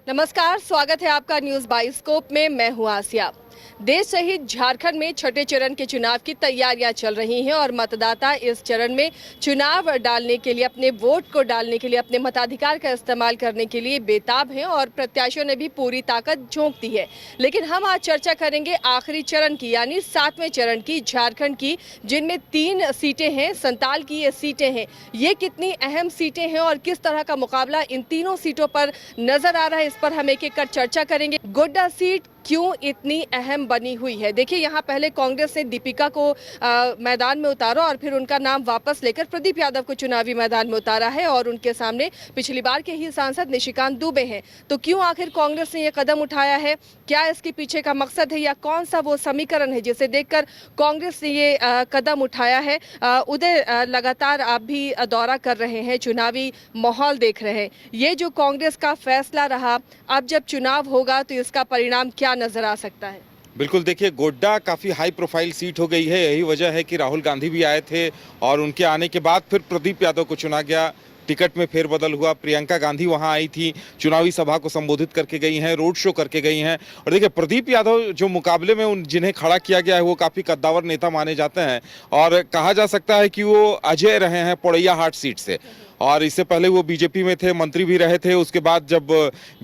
नमस्कार, स्वागत है आपका न्यूज बाइस्कोप में। मैं हूं आसिया। देश सहित झारखंड में छठे चरण के चुनाव की तैयारियां चल रही हैं और मतदाता इस चरण में चुनाव डालने के लिए, अपने वोट को डालने के लिए, अपने मताधिकार का इस्तेमाल करने के लिए बेताब हैं और प्रत्याशियों ने भी पूरी ताकत झोंक दी है। लेकिन हम आज चर्चा करेंगे आखिरी चरण की, यानी 7वें चरण की, झारखंड की, जिनमें 3 सीटें हैं, संताल की ये सीटें हैं। ये कितनी अहम सीटें हैं और किस तरह का मुकाबला इन तीनों सीटों पर नजर आ रहा है, इस पर हम एक एक कर चर्चा करेंगे। गोड्डा सीट क्यों इतनी अहम बनी हुई है? देखिए, यहाँ पहले कांग्रेस ने दीपिका को मैदान में उतारा और फिर उनका नाम वापस लेकर प्रदीप यादव को चुनावी मैदान में उतारा है और उनके सामने पिछली बार के ही सांसद निशिकांत दुबे हैं। तो क्यों आखिर कांग्रेस ने ये कदम उठाया है? क्या इसके पीछे का मकसद है या कौन सा वो समीकरण है जिसे देखकर कांग्रेस ने ये कदम उठाया है? उदय, लगातार आप भी दौरा कर रहे हैं, चुनावी माहौल देख रहे हैं। ये जो कांग्रेस का फैसला रहा, अब जब चुनाव होगा तो इसका परिणाम क्या नजर आ सकता है? बिल्कुल, देखिए, गोड्डा काफ़ी हाई प्रोफाइल सीट हो गई है। यही वजह है कि राहुल गांधी भी आए थे और उनके आने के बाद फिर प्रदीप यादव को चुना गया। टिकट में फेरबदल हुआ। प्रियंका गांधी वहां आई थी, चुनावी सभा को संबोधित करके गई हैं, रोड शो करके गई हैं। और देखिए, प्रदीप यादव जो मुकाबले में जिन्हें खड़ा किया गया है वो काफ़ी कद्दावर नेता माने जाते हैं और कहा जा सकता है कि वो अजय रहे हैं पोड़ैया हाट सीट से। और इससे पहले वो बीजेपी में थे, मंत्री भी रहे थे। उसके बाद जब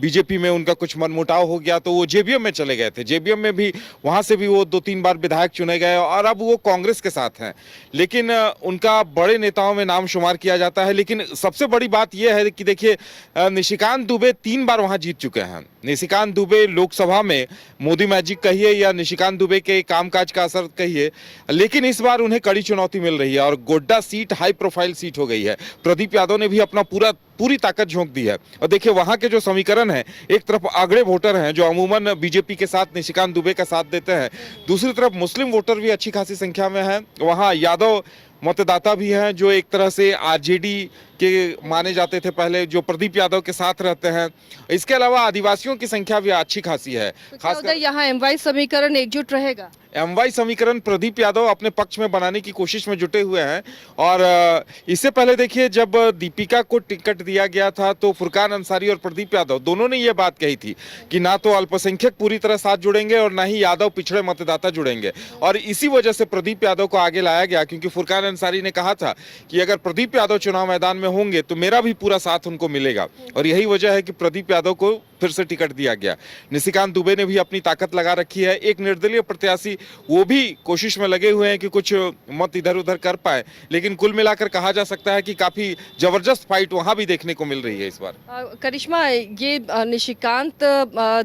बीजेपी में उनका कुछ मनमुटाव हो गया तो वो जेबीएम में चले गए थे। जेबीएम में भी, वहां से भी वो 2-3 बार विधायक चुने गए और अब वो कांग्रेस के साथ हैं। लेकिन उनका बड़े नेताओं में नाम शुमार किया जाता है। लेकिन सबसे बड़ी बात यह है कि देखिए, निशिकांत दुबे 3 बार वहां जीत चुके हैं। निशिकांत दुबे लोकसभा में मोदी मैजिक कहिए या निशिकांत दुबे के कामकाज का असर कहिए, लेकिन इस बार उन्हें कड़ी चुनौती मिल रही है और Godda seat high profile seat हो गई है। प्रदीप यादव ने भी अपना पूरी ताकत झोंक दी है। और देखिए, वहां के जो समीकरण है, एक तरफ आगड़े वोटर हैं जो अमूमन बीजेपी के साथ निशिकांत दुबे का साथ देते हैं, दूसरी तरफ मुस्लिम वोटर भी अच्छी खासी संख्या में हैं। वहां यादव मतदाता भी हैं जो एक तरह से आरजेडी के माने जाते थे पहले, जो प्रदीप यादव के साथ रहते हैं। इसके अलावा आदिवासियों की संख्या भी अच्छी खासी है। खासकर यहाँ एमवाई समीकरण एकजुट रहेगा। एमवाई समीकरण प्रदीप यादव अपने पक्ष में बनाने की कोशिश में जुटे हुए हैं। और इससे पहले देखिए, जब दीपिका को टिकट दिया गया था तो फुरकान अंसारी और प्रदीप यादव दोनों ने यह बात कही थी कि ना तो अल्पसंख्यक पूरी तरह साथ जुड़ेंगे और ना ही यादव पिछड़े मतदाता जुड़ेंगे। और इसी वजह से प्रदीप यादव को आगे लाया गया, क्योंकि फुरकान अंसारी ने कहा था कि अगर प्रदीप यादव चुनाव मैदान में होंगे तो मेरा भी पूरा साथ उनको मिलेगा। और यही वजह है कि प्रदीप यादव को फिर से टिकट दिया गया। निशिकांत दुबे ने भी अपनी ताकत लगा रखी है। एक निर्दलीय प्रत्याशी, वो भी कोशिश में लगे हुए हैं कि कुछ मत इधर उधर कर पाए। लेकिन कुल मिलाकर कहा जा सकता है कि काफी जबरदस्त फाइट वहां भी देखने को मिल रही है इस बार। करिश्मा, ये निशिकांत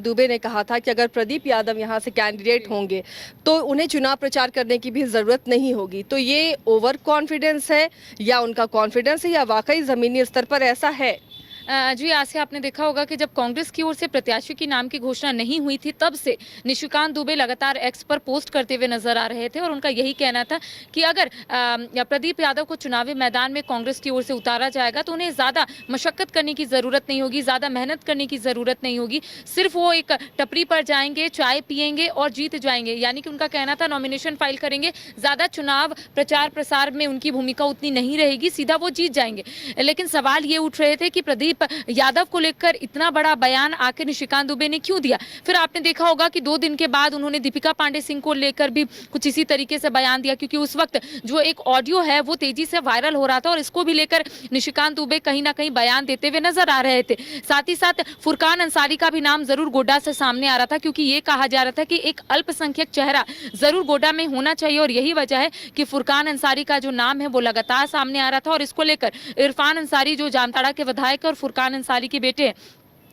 दुबे ने कहा था कि अगर प्रदीप यादव यहाँ से कैंडिडेट होंगे तो उन्हें चुनाव प्रचार करने की भी जरूरत नहीं होगी। तो ये ओवर कॉन्फिडेंस है या उनका कॉन्फिडेंस है या वाकई जमीनी स्तर पर ऐसा है? जी, आसिया, आपने देखा होगा कि जब कांग्रेस की ओर से प्रत्याशी की नाम की घोषणा नहीं हुई थी, तब से निशिकांत दुबे लगातार एक्स पर पोस्ट करते हुए नजर आ रहे थे और उनका यही कहना था कि अगर प्रदीप यादव को चुनावी मैदान में कांग्रेस की ओर से उतारा जाएगा तो उन्हें ज़्यादा मशक्कत करने की ज़रूरत नहीं होगी, ज़्यादा मेहनत करने की ज़रूरत नहीं होगी। सिर्फ वो एक टपरी पर जाएंगे, चाय पियेंगे और जीत जाएंगे। यानी कि उनका कहना था, नॉमिनेशन फाइल करेंगे, ज़्यादा चुनाव प्रचार प्रसार में उनकी भूमिका उतनी नहीं रहेगी, सीधा वो जीत जाएंगे। लेकिन सवाल ये उठ रहे थे कि प्रदीप यादव को लेकर इतना बड़ा बयान आके निशिकांत दुबे ने क्यों दिया। फिर आपने देखा होगा कि 2 दिन के बाद उन्होंने दीपिका पांडे सिंह को लेकर भी कुछ इसी तरीके से बयान दिया, क्योंकि उस वक्त जो एक ऑडियो है वो तेजी से वायरल हो रहा था और इसको भी लेकर निशिकांत दुबे कहीं ना कहीं बयान देते हुए नजर आ रहे थे। साथ ही साथ फुरकान अंसारी का भी नाम जरूर गोड्डा से सामने आ रहा था, क्योंकि ये कहा जा रहा था कि एक अल्पसंख्यक चेहरा जरूर गोड्डा में होना चाहिए और यही वजह है कि फुरकान अंसारी का जो नाम है वो लगातार सामने आ रहा था। और इसको लेकर इरफान अंसारी जो जामताड़ा के विधायक और फुरकान अंसारी के बेटे,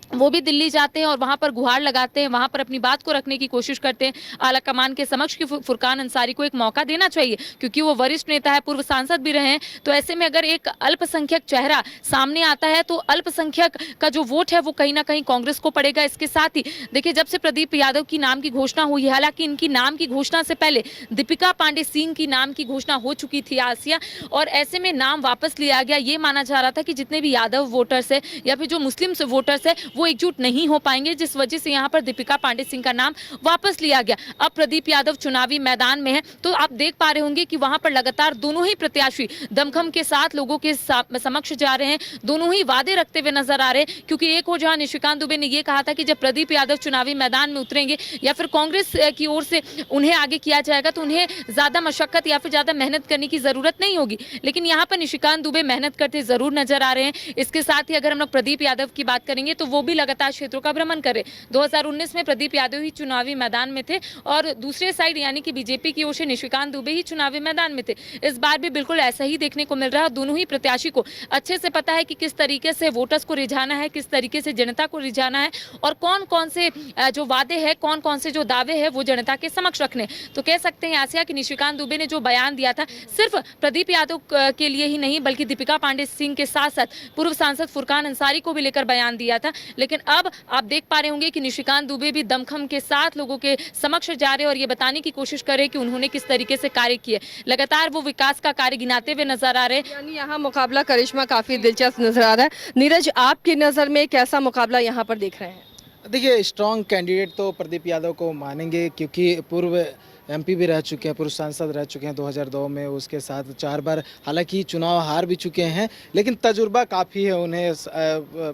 वो भी दिल्ली जाते हैं और वहां पर गुहार लगाते हैं, वहां पर अपनी बात को रखने की कोशिश करते हैं आला कमान के समक्ष कि फुरकान अंसारी को एक मौका देना चाहिए, क्योंकि वो वरिष्ठ नेता है, पूर्व सांसद भी रहे हैं। तो ऐसे में अगर एक अल्पसंख्यक चेहरा सामने आता है तो अल्पसंख्यक का जो वोट है वो कहीं ना कहीं कांग्रेस को पड़ेगा। इसके साथ ही देखिए, जब से प्रदीप यादव की नाम की घोषणा हुई है, हालांकि इनकी नाम की घोषणा से पहले दीपिका पांडे सिंह की नाम की घोषणा हो चुकी थी आसिया, और ऐसे में नाम वापस लिया गया। ये माना जा रहा था कि जितने भी यादव वोटर्स है या फिर जो मुस्लिम वोटर्स है वो एकजुट नहीं हो पाएंगे, जिस वजह से यहाँ पर दीपिका पांडे सिंह का नाम वापस लिया गया। अब प्रदीप यादव चुनावी मैदान में है, तो आप देख पा रहे होंगे कि वहां पर लगातार दोनों ही प्रत्याशी दमखम के साथ लोगों के समक्ष जा रहे हैं, दोनों ही वादे रखते हुए नजर आ रहे हैं। क्योंकि एक और जहां निशिकांत दुबे ने यह कहा था कि जब प्रदीप यादव चुनावी मैदान में उतरेंगे या फिर कांग्रेस की ओर से उन्हें आगे किया जाएगा तो उन्हें ज्यादा मशक्कत या फिर ज्यादा मेहनत करने की जरूरत नहीं होगी, लेकिन यहाँ पर निशिकांत दुबे मेहनत करते जरूर नजर आ रहे हैं। इसके साथ ही अगर हम लोग प्रदीप यादव की बात करेंगे तो वो भी लगातार क्षेत्रों का भ्रमण करे। 2019 में प्रदीप यादव ही चुनावी मैदान में थे और दूसरे साइड यानी कि बीजेपी की ओर से निशिकांत दुबे ही चुनावी मैदान में थे। इस बार भी बिल्कुल ऐसा ही देखने को मिल रहा है। दोनों ही प्रत्याशी को अच्छे से पता है कि किस तरीके से वोटर्स को रिझाना है, किस तरीके से जनता को रिझाना है और कौन कौन से जो वादे हैं, कौन कौन से जो दावे हैं वो जनता के समक्ष रखने। तो कह सकते हैं आसिया कि निशिकांत दुबे ने जो बयान दिया था सिर्फ प्रदीप यादव के लिए ही नहीं बल्कि दीपिका पांडे सिंह के साथ साथ पूर्व सांसद फुरकान अंसारी को भी लेकर बयान दिया था। लेकिन अब आप देख पा रहे होंगे कि निशिकांत दुबे भी दमखम के साथ लोगों के समक्ष जा रहे हैं और ये बताने की कोशिश कर रहे हैं कि उन्होंने किस तरीके से कार्य किए। लगातार वो विकास का कार्य गिनाते हुए नजर आ रहे हैं। यानी यहाँ मुकाबला करिश्मा काफी दिलचस्प नजर आ रहा है। नीरज, आपकी नजर में कैसा मुकाबला यहाँ पर देख रहे हैं? देखिए, स्ट्रॉन्ग कैंडिडेट तो प्रदीप यादव को मानेंगे क्योंकि पूर्व एमपी भी रह चुके हैं, पूर्व सांसद रह चुके हैं 2002 में, उसके साथ 4 बार हालांकि चुनाव हार भी चुके हैं, लेकिन तजुर्बा काफ़ी है उन्हें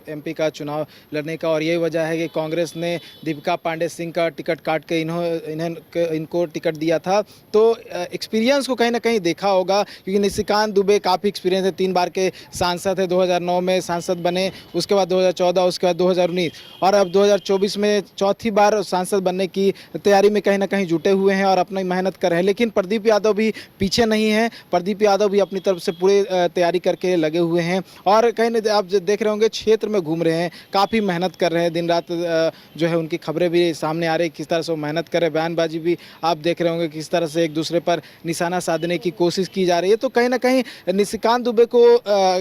एमपी का चुनाव लड़ने का। और यही वजह है कि कांग्रेस ने दीपिका पांडे सिंह का टिकट काट के इनको टिकट दिया था। तो एक्सपीरियंस को कहीं ना कहीं देखा होगा क्योंकि निशिकांत दुबे काफ़ी एक्सपीरियंस है, 3 बार के सांसद थे, 2009 में सांसद बने, उसके बाद 2014, उसके बाद 2019 और अब 2024 में चौथी बार सांसद बनने की तैयारी में कहीं ना कहीं जुटे हुए हैं और अपनी मेहनत कर रहे हैं। लेकिन प्रदीप यादव भी पीछे नहीं है, प्रदीप यादव भी अपनी तरफ से पूरी तैयारी करके लगे हुए हैं और कहीं ना आप देख रहे होंगे क्षेत्र में घूम रहे हैं, काफ़ी मेहनत कर रहे हैं, दिन रात जो है उनकी खबरें भी सामने आ रही, किस तरह से वो मेहनत कर रहे हैं, बयानबाजी भी आप देख रहे होंगे किस तरह से एक दूसरे पर निशाना साधने की कोशिश की जा रही है। तो कहीं ना कहीं निशिकांत दुबे को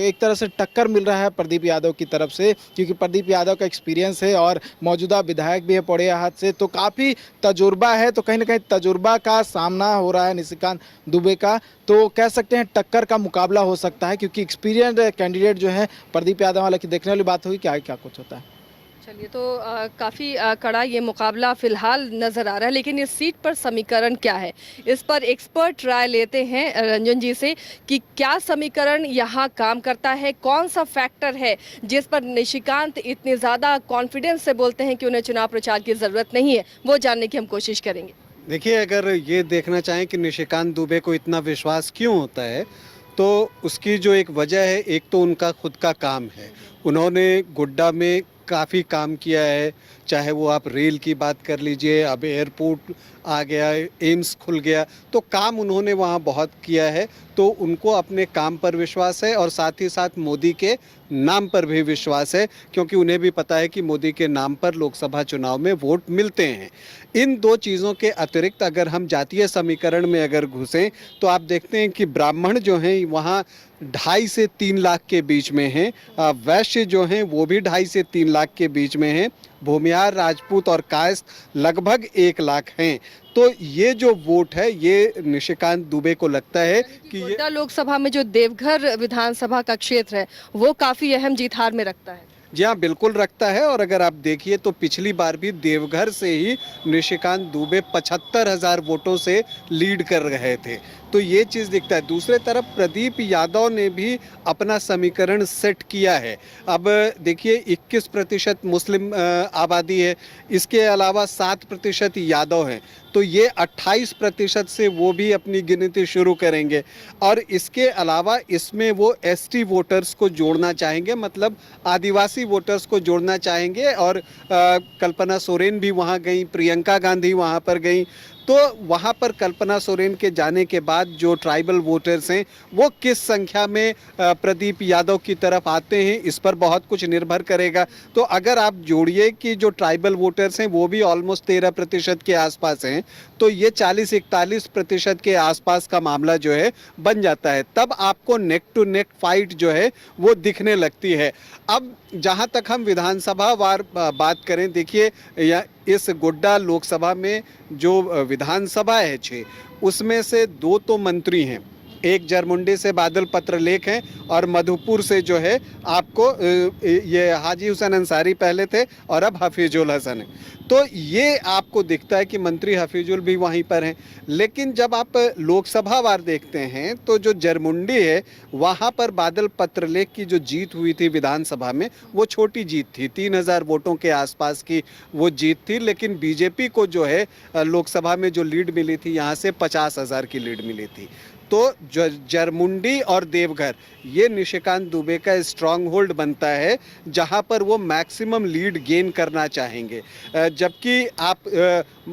एक तरह से टक्कर मिल रहा है प्रदीप यादव की तरफ से, क्योंकि प्रदीप यादव का एक्सपीरियंस है और मौजूदा विधायक भी है पौड़िया हाथ से, तो काफ़ी तजुर्बा है। तो कहीं ना कहीं तजुर्बा का सामना हो रहा है निशिकांत दुबे का, तो कह सकते हैं टक्कर का मुकाबला हो सकता है क्योंकि एक्सपीरियंस कैंडिडेट जो है प्रदीप यादव, हालांकि देखने वाली बात होगी क्या क्या कुछ होता है। चलिए, तो काफ़ी कड़ा ये मुकाबला फिलहाल नज़र आ रहा है, लेकिन इस सीट पर समीकरण क्या है, इस पर एक्सपर्ट राय लेते हैं रंजन जी से कि क्या समीकरण यहाँ काम करता है, कौन सा फैक्टर है जिस पर निशिकांत इतने ज़्यादा कॉन्फिडेंस से बोलते हैं कि उन्हें चुनाव प्रचार की ज़रूरत नहीं है, वो जानने की हम कोशिश करेंगे। देखिए, अगर ये देखना चाहें कि निशिकांत दुबे को इतना विश्वास क्यों होता है तो उसकी जो एक वजह है, एक तो उनका खुद का काम है। उन्होंने गोड्डा में काफ़ी काम किया है, चाहे वो आप रेल की बात कर लीजिए, अब एयरपोर्ट आ गया, एम्स खुल गया, तो काम उन्होंने वहाँ बहुत किया है। तो उनको अपने काम पर विश्वास है और साथ ही साथ मोदी के नाम पर भी विश्वास है क्योंकि उन्हें भी पता है कि मोदी के नाम पर लोकसभा चुनाव में वोट मिलते हैं। इन 2 चीज़ों के अतिरिक्त अगर हम जातीय समीकरण में अगर घुसें तो आप देखते हैं कि ब्राह्मण जो हैं वहाँ 2.5 से 3 लाख के बीच में हैं, वैश्य जो हैं वो भी 2.5 से 3 लाख के बीच में हैं, भूमिहार, राजपूत और कायस्थ लगभग 1 लाख हैं। तो ये जो वोट है ये निशिकांत दुबे को लगता है कि ये गोड्डा लोकसभा में जो देवघर विधानसभा का क्षेत्र है वो काफ़ी अहम जीत हार में रखता है। जी हाँ, बिल्कुल रखता है। और अगर आप देखिए तो पिछली बार भी देवघर से ही निशिकांत दुबे 75,000 वोटों से लीड कर रहे थे, तो ये चीज़ दिखता है। दूसरे तरफ प्रदीप यादव ने भी अपना समीकरण सेट किया है। अब देखिए 21% मुस्लिम आबादी है, इसके अलावा 7% यादव हैं, तो ये 28% से वो भी अपनी गिनती शुरू करेंगे। और इसके अलावा इसमें वो एसटी वोटर्स को जोड़ना चाहेंगे, मतलब आदिवासी वोटर्स को जोड़ना चाहेंगे। और कल्पना सोरेन भी वहाँ गई, प्रियंका गांधी वहाँ पर गई, तो वहाँ पर कल्पना सोरेन के जाने के बाद जो ट्राइबल वोटर्स हैं वो किस संख्या में प्रदीप यादव की तरफ आते हैं, इस पर बहुत कुछ निर्भर करेगा। तो अगर आप जोड़िए कि जो ट्राइबल वोटर्स हैं वो भी ऑलमोस्ट 13% के आसपास हैं, तो ये 40-41% के आसपास का मामला जो है बन जाता है। तब आपको नेक टू नेक फाइट जो है वो दिखने लगती है। अब जहाँ तक हम विधानसभा वार बात करें, देखिए इस गोड्डा लोकसभा में जो विधानसभा है 6, उसमें से 2 तो मंत्री हैं एक जरमुंडी से बादल पत्रलेख हैं और मधुपुर से जो है आपको ये हाजी हुसैन अंसारी पहले थे और अब हफीजुल हसन है। तो ये आपको दिखता है कि मंत्री हफीजुल भी वहीं पर हैं। लेकिन जब आप लोकसभा वार देखते हैं तो जो जरमुंडी है वहाँ पर बादल पत्रलेख की जो जीत हुई थी विधानसभा में वो छोटी जीत थी, 3000 वोटों के आसपास की वो जीत थी। लेकिन बीजेपी को जो है लोकसभा में जो लीड मिली थी यहाँ से 50,000 की लीड मिली थी। तो जरमुंडी और देवघर ये निशिकांत दुबे का स्ट्रांग होल्ड बनता है जहां पर वो मैक्सिमम लीड गेन करना चाहेंगे। जबकि आप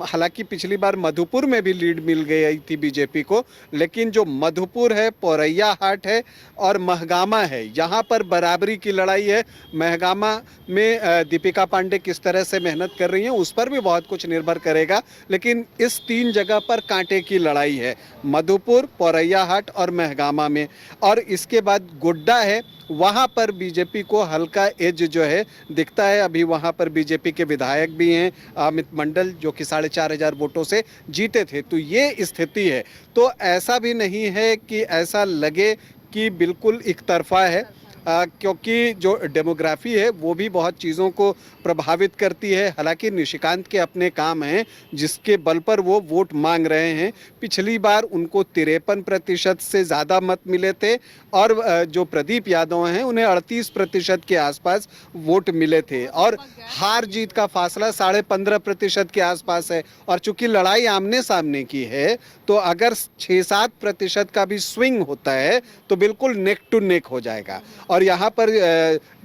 हालांकि पिछली बार मधुपुर में भी लीड मिल गई थी बीजेपी को, लेकिन जो मधुपुर है, पौरैया हाट है और महगामा है, यहाँ पर बराबरी की लड़ाई है। महगामा में दीपिका पांडे किस तरह से मेहनत कर रही हैं उस पर भी बहुत कुछ निर्भर करेगा। लेकिन इस 3 जगह पर कांटे की लड़ाई है, मधुपुर, पौरैया हाट और महगामा में। और इसके बाद गोड्डा है, वहाँ पर बीजेपी को हल्का एज जो है दिखता है। अभी वहाँ पर बीजेपी के विधायक भी हैं, अमित मंडल, जो कि 4,500 वोटों से जीते थे। तो ये स्थिति है। तो ऐसा भी नहीं है कि ऐसा लगे कि बिल्कुल एक तरफा है, क्योंकि जो डेमोग्राफी है वो भी बहुत चीज़ों को प्रभावित करती है। हालांकि निशिकांत के अपने काम हैं जिसके बल पर वो वोट मांग रहे हैं। पिछली बार उनको 53% से ज़्यादा मत मिले थे और जो प्रदीप यादव हैं उन्हें 38% के आसपास वोट मिले थे और हार जीत का फासला 15.5% के आसपास है। और चूंकि लड़ाई आमने सामने की है तो अगर 6-7% का भी स्विंग होता है तो बिल्कुल नेक टू नेक हो जाएगा। और यहाँ पर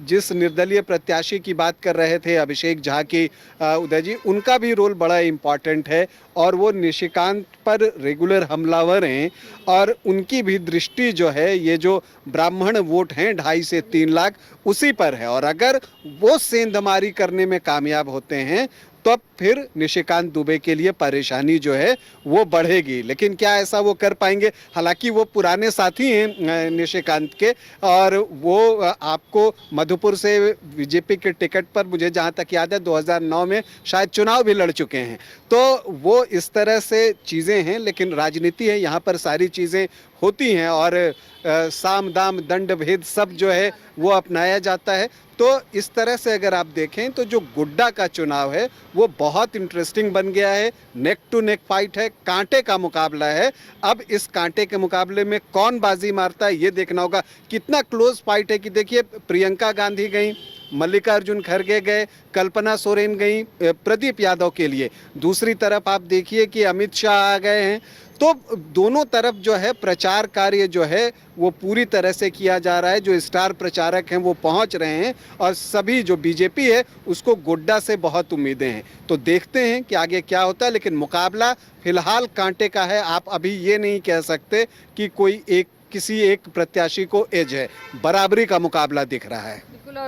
जिस निर्दलीय प्रत्याशी की बात कर रहे थे अभिषेक झा की, उदय जी, उनका भी रोल बड़ा इम्पॉर्टेंट है और वो निशिकांत पर रेगुलर हमलावर हैं और उनकी भी दृष्टि जो है ये जो ब्राह्मण वोट हैं 2.5 से 3 लाख उसी पर है। और अगर वो सेंधमारी करने में कामयाब होते हैं तो फिर निशिकांत दुबे के लिए परेशानी जो है वो बढ़ेगी। लेकिन क्या ऐसा वो कर पाएंगे? हालांकि वो पुराने साथी हैं निशिकांत के और वो आपको मधुपुर से बीजेपी के टिकट पर, मुझे जहां तक याद है 2009 में शायद चुनाव भी लड़ चुके हैं। तो वो इस तरह से चीज़ें हैं। लेकिन राजनीति है, यहाँ पर सारी चीज़ें होती हैं और साम दाम दंड भेद सब जो है वो अपनाया जाता है। तो इस तरह से अगर आप देखें तो जो गोड्डा का चुनाव है वो बहुत इंटरेस्टिंग बन गया है। नेक टू नेक फाइट है, कांटे का मुकाबला है। अब इस कांटे के मुकाबले में कौन बाजी मारता है ये देखना होगा। कितना क्लोज फाइट है कि देखिए प्रियंका गांधी गई, मल्लिकार्जुन खड़गे गए, कल्पना सोरेन गई प्रदीप यादव के लिए। दूसरी तरफ आप देखिए कि अमित शाह आ गए हैं। तो दोनों तरफ जो है प्रचार कार्य जो है वो पूरी तरह से किया जा रहा है। जो स्टार प्रचारक हैं वो पहुंच रहे हैं और सभी जो बीजेपी है उसको गोड्डा से बहुत उम्मीदें हैं। तो देखते हैं कि आगे क्या होता है। लेकिन मुकाबला फिलहाल कांटे का है। आप अभी ये नहीं कह सकते कि कोई किसी एक प्रत्याशी को एज है, बराबरी का मुकाबला दिख रहा है। बिल्कुल।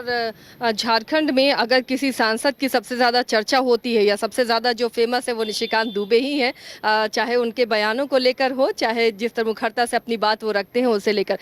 और झारखंड में अगर किसी सांसद की सबसे ज़्यादा चर्चा होती है या सबसे ज़्यादा जो फेमस है वो निशिकांत दुबे ही हैं, चाहे उनके बयानों को लेकर हो, चाहे जिस तरह मुखरता से अपनी बात वो रखते हैं उसे लेकर।